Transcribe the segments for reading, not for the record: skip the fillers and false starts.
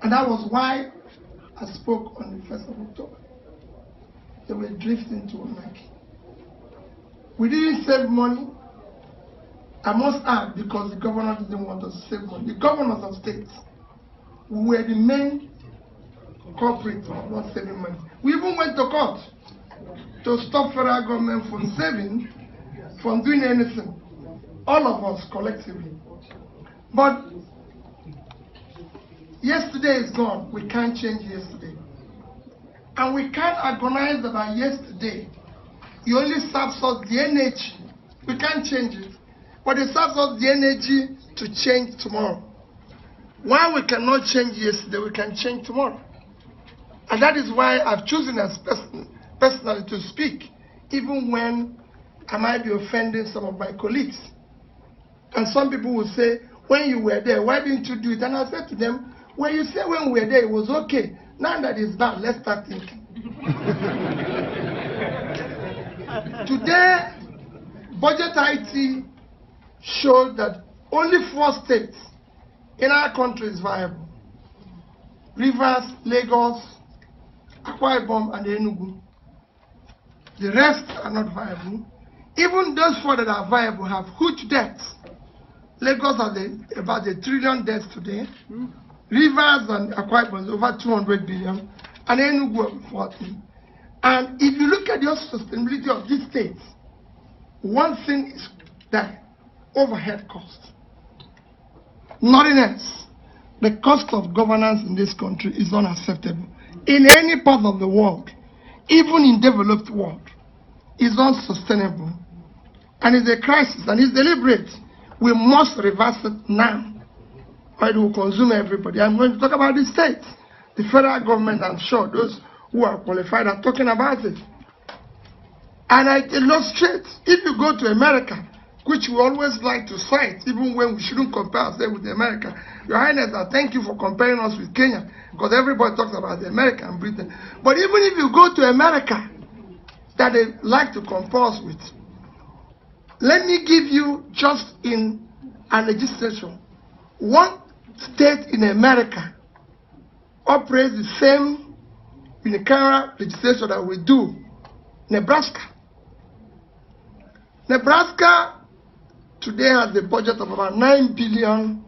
And that was why I spoke on the 1st of October. They were drifting to anarchy. We didn't save money. I must add, because the governor didn't want us to save money. The governors of states were the main culprits of not saving money. We even went to court to stop federal government from saving, from doing anything. All of us collectively. But yesterday is gone. We can't change yesterday. And we can't agonize about yesterday. It only serves us the energy. We can't change it. But it serves us the energy to change tomorrow. While we cannot change yesterday, we can change tomorrow. And that is why I've chosen as personally to speak, even when I might be offending some of my colleagues. And some people will say, when you were there, why didn't you do it? And I said to them, when you say when we were there, it was okay. Now that it's bad, let's start thinking. Today, budget IT showed that only 4 states in our country is viable. Rivers, Lagos, Akwa Ibom, and Enugu. The rest are not viable. Even those 4 that are viable have huge debts. Lagos has about $1 trillion debts today. Rivers and Akwa Ibom is over 200 billion. And Enugu 40. And if you look at the sustainability of these states, one thing is that overhead cost. Nothing else. The cost of governance in this country is unacceptable. In any part of the world, even in developed world, is unsustainable. And it's a crisis, and it's deliberate. We must reverse it now, or it will consume everybody. I'm going to talk about the states. The federal government, I'm sure those who are qualified are talking about it. And I illustrate, if you go to America, which we always like to cite, even when we shouldn't compare ourselves with America. Your Highness, I thank you for comparing us with Kenya, because everybody talks about America and Britain. But even if you go to America, that they like to compare us with, let me give you just in a legislation. One state in America operates the same unicameral legislation that we do, Nebraska. Nebraska today has a budget of about $9 billion,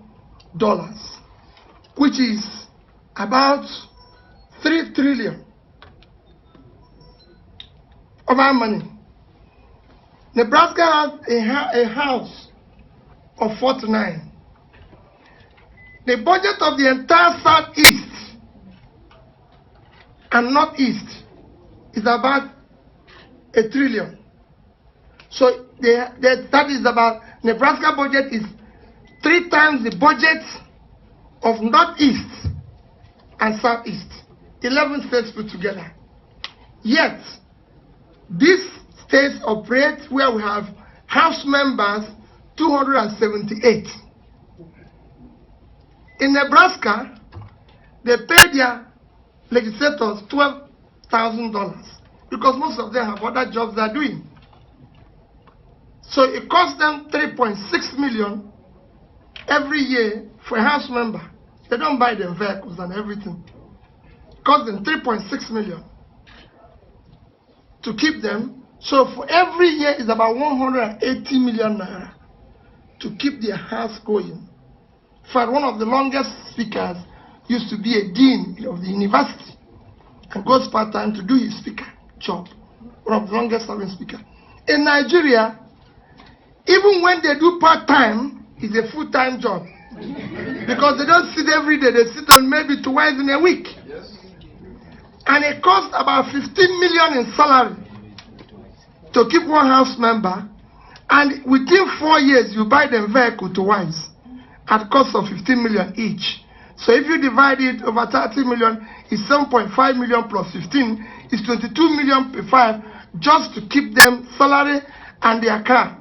which is about 3 trillion of our money. Nebraska has a house of 49. The budget of the entire Southeast and Northeast is about $1 trillion. So that is about, Nebraska budget is 3 times the budget of Northeast and Southeast, 11 states put together. Yet, these states operate where we have House members 278. In Nebraska, they pay their legislators $12,000 because most of them have other jobs they're doing. So it costs them $3.6 million every year for a House member. They don't buy them vehicles and everything. It costs them $3.6 million to keep them. So for every year is about 180 million naira to keep their house going. In fact, one of the longest speakers used to be a dean of the university and goes part-time to do his speaker job. One of the longest serving speakers. In Nigeria, even when they do part-time, it's a full-time job. Because they don't sit every day, they sit on maybe twice in a week. Yes. And it costs about 15 million in salary to keep one House member, and within 4 years you buy them vehicle twice at cost of 15 million each. So if you divide it over 30 million, it's 7.5 million plus 15, it's 22 million per 5 just to keep them salary and their car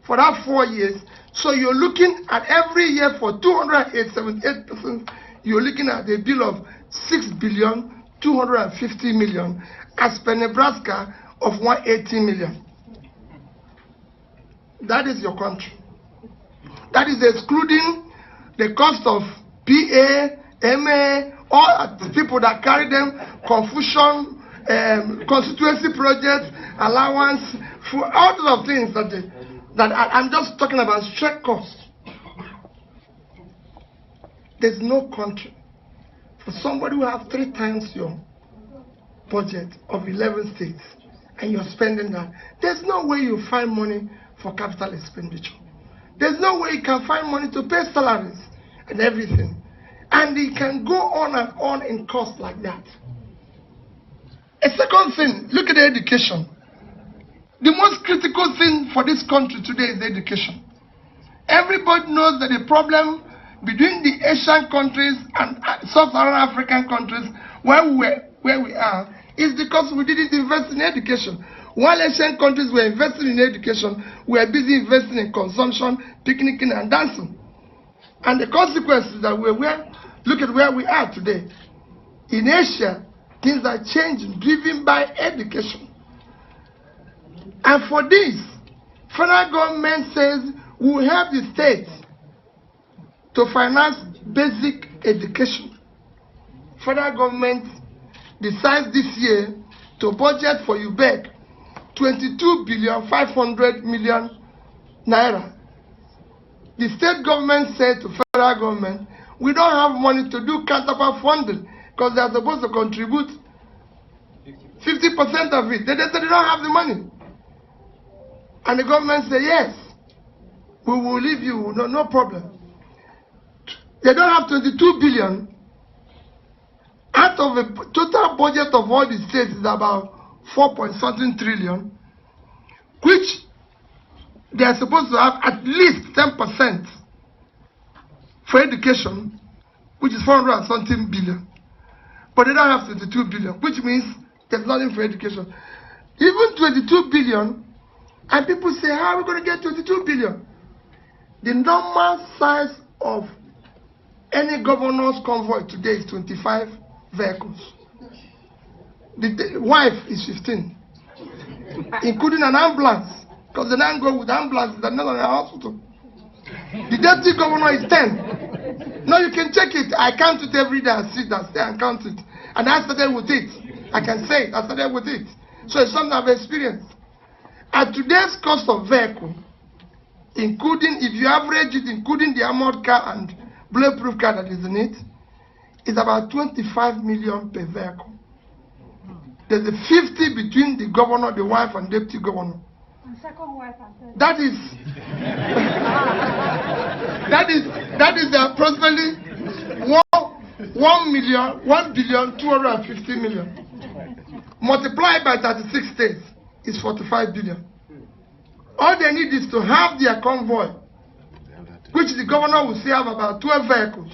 for that 4 years. So you're looking at every year for 278%, you're looking at a bill of 6,250 million as per Nebraska of 180 million. That is your country. That is excluding the cost of PA, MA, all the people that carry them, Confucian, constituency projects, allowance, for all sorts of things I'm just talking about straight cost. There's no country for somebody who has 3 times your budget of 11 states and you're spending that. There's no way you find money for capital expenditure. There's no way you can find money to pay salaries and everything. And it can go on and on in cost like that. A second thing, look at the education. The most critical thing for this country today is education. Everybody knows that the problem between the Asian countries and sub-Saharan African countries where we are is because we didn't invest in education. While Asian countries were investing in education, we are busy investing in consumption, picnicking and dancing. And the consequences that look at where we are today. In Asia, things are changing, driven by education. And for this, federal government says we will help the states to finance basic education. Federal government decides this year to budget for UBEC 22,500,000,000 naira. The state government said to federal government, we don't have money to do counterpart funding because they are supposed to contribute 50% of it. They said they don't have the money. And the government said, yes, we will leave you, no problem. They don't have 22 billion. Out of a total budget of all the states is about 4.something trillion, which they are supposed to have at least 10% for education, which is 400-something billion. But they don't have 22 billion, which means there's nothing for education. Even 22 billion, and people say, how are we going to get 22 billion? The normal size of any governor's convoy today is 25 vehicles. The wife is 15, including an ambulance, because they don't go with ambulances, they're not in a hospital. The deputy governor is 10. No, you can check it. I count it every day. I sit and stay and count it. And I started with it. I can say it. I started with it. So it's something I've experienced. At today's cost of vehicle, including, if you average it, including the armored car and bulletproof car that is in it, it's about 25 million per vehicle. There's a 50 between the governor, the wife, and deputy governor. And second wife and third. That is approximately 1,250,000,000. Multiplied by 36 states is 45 billion. All they need is to have their convoy, which the governor will say have about 12 vehicles.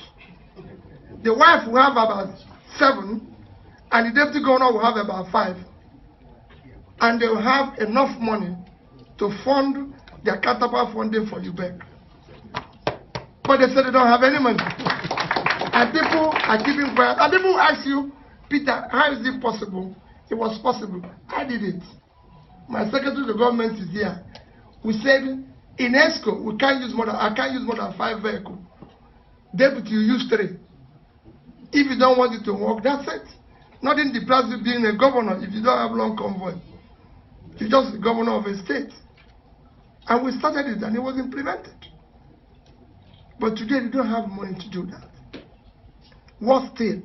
The wife will have about 7, and the deputy governor will have about 5. And they will have enough money to fund their counterpart funding for UBEC. But they said they don't have any money. And people are keeping quiet. And people ask you, Peter, how is it possible? It was possible. I did it. My secretary of the government is here. We said in ESCO, I can't use more than 5 vehicles. Deputy, you use 3. If you don't want it to work, that's it. Not in the place of being a governor if you don't have long convoy. You're just the governor of a state. And we started it and it was implemented. But today we don't have money to do that. Worse still,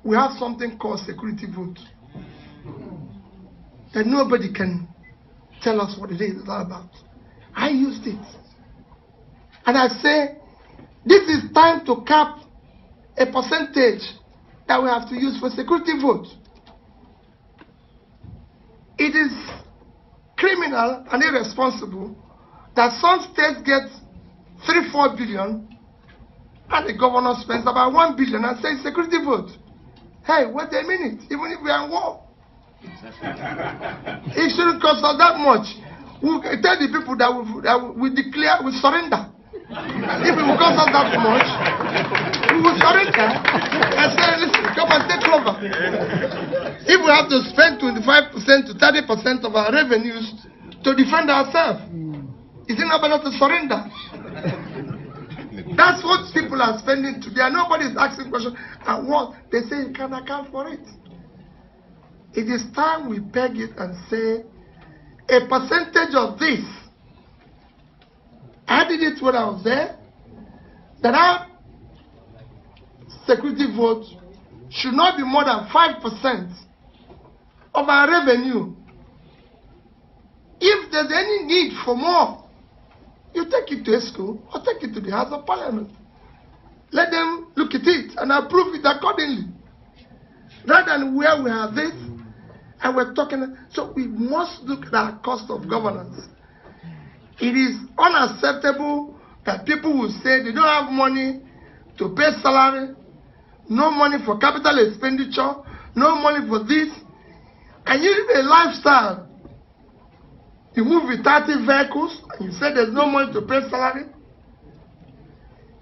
we have something called security vote. That nobody can tell us what it is all about. I used it. And I say, this is time to cap a percentage that we have to use for security vote. It is criminal and irresponsible that some states get 3-4 billion and the governor spends about 1 billion and says security vote. Hey, wait a minute, even if we are in war, it shouldn't cost us that much. We'll tell the people that we declare, we surrender. If it will cost us that much, we will surrender and say, listen, come and take over. If we have to spend 25% to 30% of our revenues to defend ourselves, is it not better to surrender? That's what people are spending today. And nobody is asking questions. And what? They say you can account for it. It is time we peg it and say, a percentage of this, I did it when I was there, that our security vote should not be more than 5% of our revenue. If there's any need for more, you take it to a school or take it to the House of Parliament. Let them look at it and approve it accordingly. Rather than where we have this, and we're talking, so we must look at our cost of governance. It is unacceptable that people will say they don't have money to pay salary, no money for capital expenditure, no money for this, and you live a lifestyle. You move with 30 vehicles, and you say there's no money to pay salary.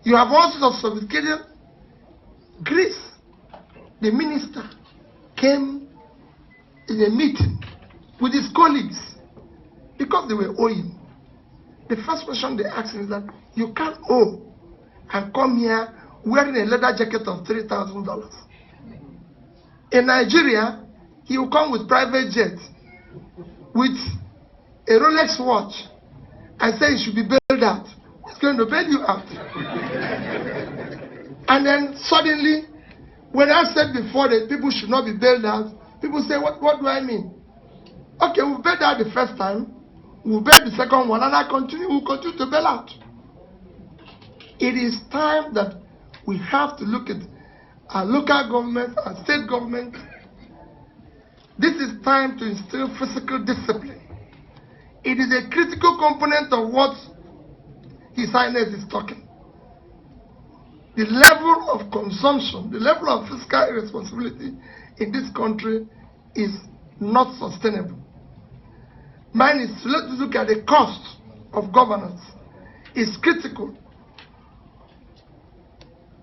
You have all sorts of sophisticated. Greece, the minister came in a meeting with his colleagues because they were owing. The first question they asked him is that you can't owe and come here wearing a leather jacket of $3,000. In Nigeria, he will come with private jet, with a Rolex watch, and say you should be bailed out. He's going to bail you out. And then suddenly, when I said before that people should not be bailed out, people say, what do I mean? Okay, we'll bail out the first time, we'll bail the second one, and we'll continue to bail out. It is time that we have to look at our local government, our state government. This is time to instill physical discipline. It is a critical component of what His Highness is talking. The level of consumption, the level of fiscal irresponsibility in this country is not sustainable. Mine is to look at the cost of governance. It's critical.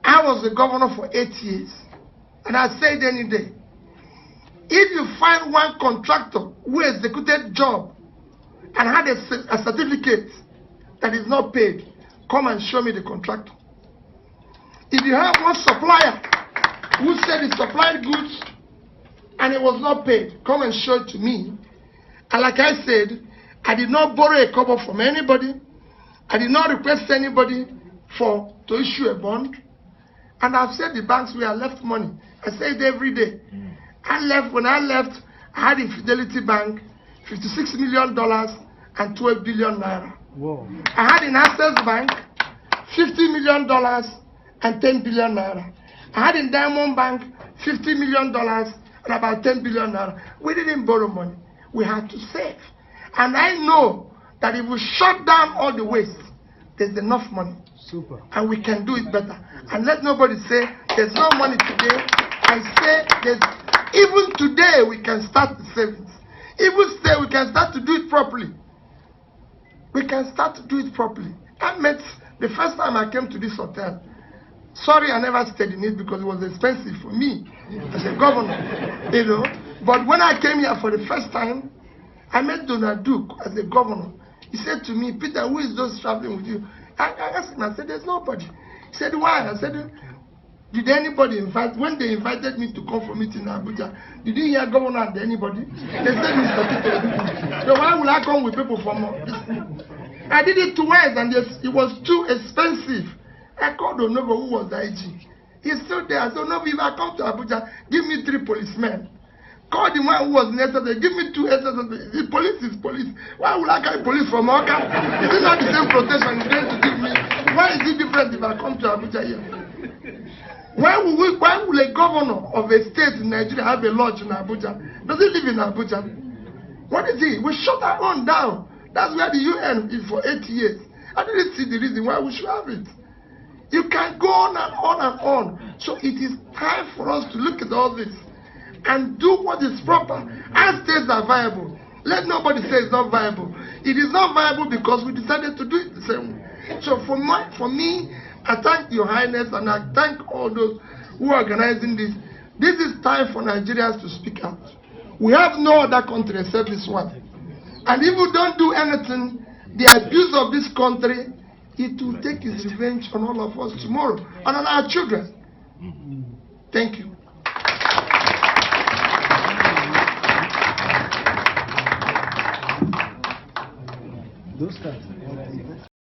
I was the governor for 8 years, and I said any day, if you find one contractor who executed job and had a certificate that is not paid, come and show me the contractor. If you have one supplier who said he supplied goods and it was not paid, come and show it to me. And like I said, I did not borrow a kobo from anybody. I did not request anybody to issue a bond. And I've said the banks where I left money. I say it every day. When I left, I had in Fidelity Bank $56 million and 12 billion naira. Whoa. I had in Access Bank $50 million and 10 billion naira. I had in Diamond Bank $50 million and about 10 billion naira. We didn't borrow money. We had to save. And I know that if we shut down all the waste, there's enough money. Super. And we can do it better. And let nobody say there's no money today. I say even today we can start the savings. Even today we can start to do it properly. We can start to do it properly. I met the first time I came to this hotel. Sorry, I never stayed in it because it was expensive for me as a governor, you know. But when I came here for the first time, I met Donald Duke as a governor. He said to me, Peter, who is those traveling with you? I asked him, I said, there's nobody. He said, why? I said, did anybody invite, when they invited me to come for meeting in Abuja, did you hear governor and anybody? They said, Mr. Peter. So why will I come with people from I did it twice and it was too expensive. I called Onobo, who was the IG. He's still there. I said, Onobo, if I come to Abuja, give me 3 policemen. Call the man who was necessary, give me 2 SSS. The police is police. Why would I carry police from Oka? Is it not the same protection you're going to give me? Why is it different if I come to Abuja here? Why will a governor of a state in Nigeria have a lodge in Abuja? Does he live in Abuja? What is he? We shut our own down. That's where the UN is for 8 years. I didn't see the reason why we should have it. You can go on and on and on. So it is time for us to look at all this and do what is proper. Our states are viable. Let nobody say it's not viable. It is not viable because we decided to do it the same way. So for me, I thank Your Highness and I thank all those who are organizing this. This is time for Nigerians to speak out. We have no other country except this one. And if we don't do anything, the abuse of this country it will take its revenge on all of us tomorrow and on our children. Thank you.